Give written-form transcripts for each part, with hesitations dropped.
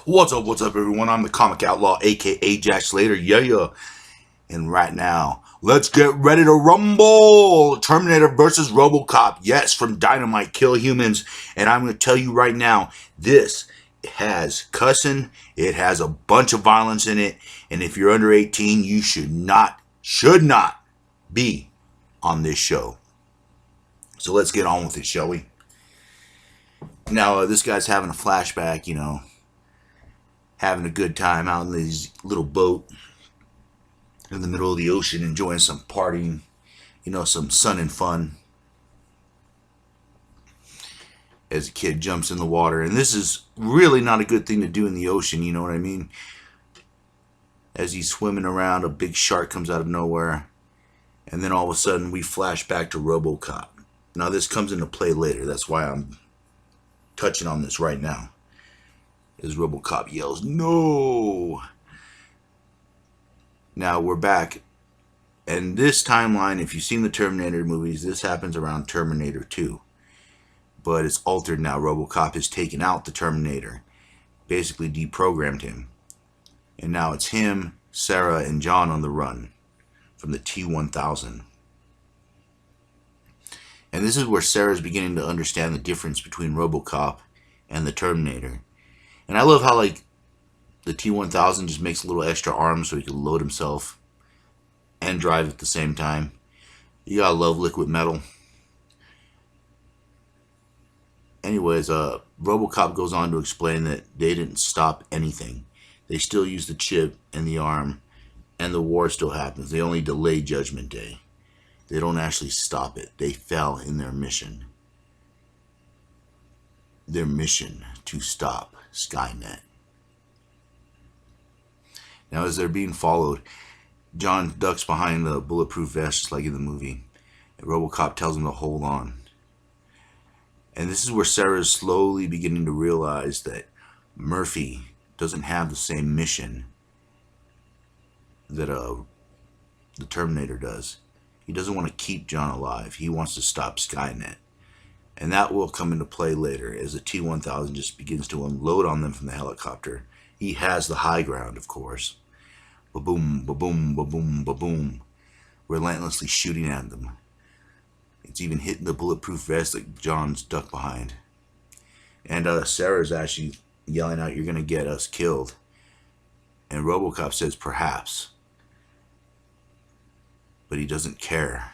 What's up, everyone? I'm the Comic Outlaw, aka Jack Slater. Yeah. And right now, let's get ready to rumble! Terminator versus Robocop. Yes, from Dynamite Kill Humans. And I'm going to tell you right now, this has cussing. It has a bunch of violence in it. And if you're under 18, you should not be on this show. So let's get on with it, shall we? Now, this guy's having a flashback, having a good time out in this little boat in the middle of the ocean, enjoying some partying, some sun and fun. As a kid jumps in the water, and this is really not a good thing to do in the ocean, you know what I mean? As he's swimming around, a big shark comes out of nowhere, and then all of a sudden we flash back to Robocop. Now this comes into play later, that's why I'm touching on this right now. As Robocop yells, "No!" Now we're back. And this timeline, if you've seen the Terminator movies, this happens around Terminator 2. But it's altered now. Robocop has taken out the Terminator, basically deprogrammed him. And now it's him, Sarah, and John on the run from the T-1000. And this is where Sarah's beginning to understand the difference between Robocop and the Terminator. And I love how, the T-1000 just makes a little extra arm so he can load himself and drive at the same time. You gotta love liquid metal. Anyways, Robocop goes on to explain that they didn't stop anything. They still use the chip and the arm, and the war still happens. They only delay Judgment Day. They don't actually stop it. They fell in their mission. Their mission to stop Skynet. Now, as they're being followed, John ducks behind the bulletproof vest, just like in the movie. And Robocop tells him to hold on. And this is where Sarah's slowly beginning to realize that Murphy doesn't have the same mission that the Terminator does. He doesn't want to keep John alive. He wants to stop Skynet. And that will come into play later as the T-1000 just begins to unload on them from the helicopter. He has the high ground, of course. Ba-boom, ba-boom, ba-boom, ba-boom. Relentlessly shooting at them. It's even hitting the bulletproof vest that John's ducked behind. And Sarah's actually yelling out, "You're going to get us killed." And Robocop says, "Perhaps." But he doesn't care.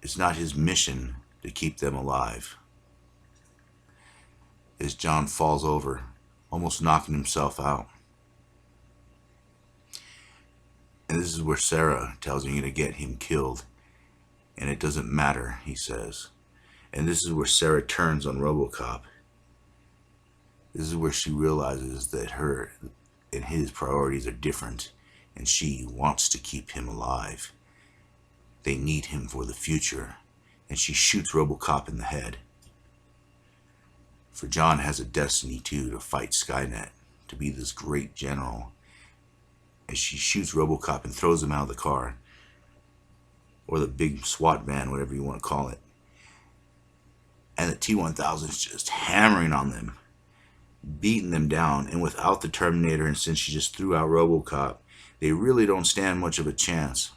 It's not his mission to keep them alive. As John falls over, almost knocking himself out. And this is where Sarah tells him, "You're going to get him killed. And it doesn't matter," he says. And this is where Sarah turns on Robocop. This is where she realizes that her and his priorities are different. And she wants to keep him alive. They need him for the future. And she shoots Robocop in the head. For John has a destiny too, to fight Skynet. To be this great general. As she shoots Robocop and throws him out of the car. Or the big SWAT van, whatever you want to call it. And the T-1000 is just hammering on them. Beating them down. And without the Terminator, and since she just threw out Robocop, they really don't stand much of a chance.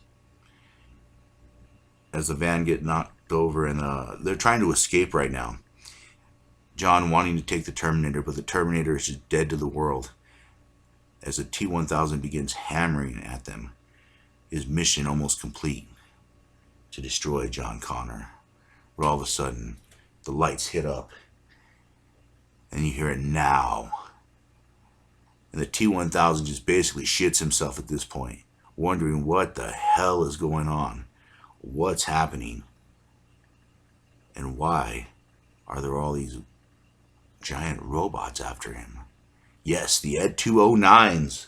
As the van get knocked over, and they're trying to escape right now. John wanting to take the Terminator, but the Terminator is just dead to the world. As the T-1000 begins hammering at them. His mission almost complete. To destroy John Connor. But all of a sudden, the lights hit up. And you hear it now. And the T-1000 just basically shits himself at this point. Wondering what the hell is going on. What's happening? And why are there all these giant robots after him? Yes, the Ed 209s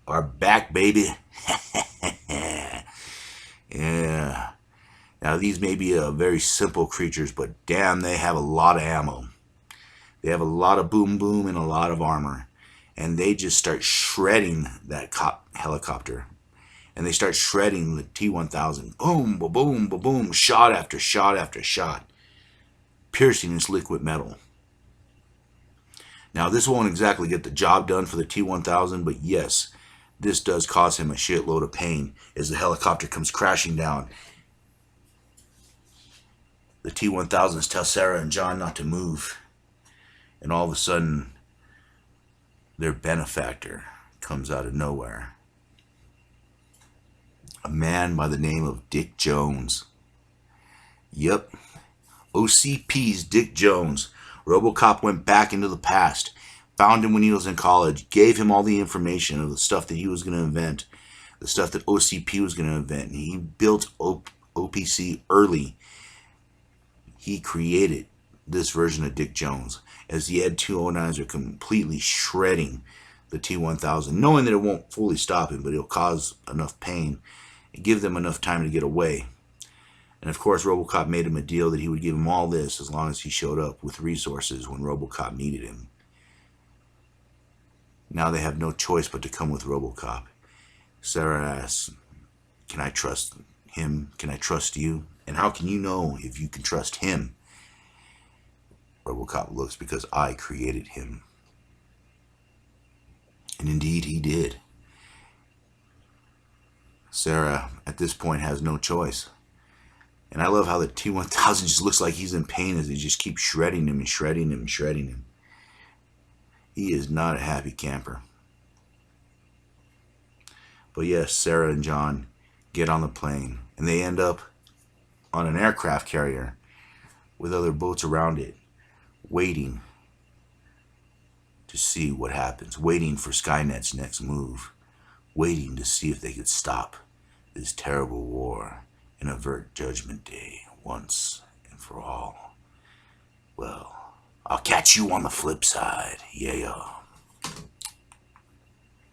are back, baby. Yeah. Now, these may be very simple creatures, but damn, they have a lot of ammo. They have a lot of boom boom and a lot of armor. And they just start shredding that helicopter. And they start shredding the T-1000. Boom, ba-boom, ba-boom, shot after shot after shot. Piercing its liquid metal. Now, this won't exactly get the job done for the T-1000, but yes, this does cause him a shitload of pain as the helicopter comes crashing down. The T-1000s tell Sarah and John not to move, and all of a sudden, their benefactor comes out of nowhere. A man by the name of Dick Jones. Yep, OCP's Dick Jones. Robocop went back into the past, found him when he was in college, gave him all the information of the stuff that he was going to invent, the stuff that OCP was going to invent. And he built OPC early. He created this version of Dick Jones as the Ed 209s are completely shredding the T-1000, knowing that it won't fully stop him, but it'll cause enough pain and give them enough time to get away. And of course, Robocop made him a deal that he would give him all this as long as he showed up with resources when Robocop needed him. Now they have no choice but to come with Robocop. Sarah asks, "Can I trust him? Can I trust you? And how can you know if you can trust him?" Robocop looks, "Because I created him." And indeed he did. Sarah, at this point, has no choice. And I love how the T-1000 just looks like he's in pain as they just keep shredding him and shredding him and shredding him. He is not a happy camper. But yes, Sarah and John get on the plane, and they end up on an aircraft carrier with other boats around it, waiting to see what happens, waiting for Skynet's next move, waiting to see if they could stop this terrible war and avert Judgment Day once and for all. Well, I'll catch you on the flip side. Yeah.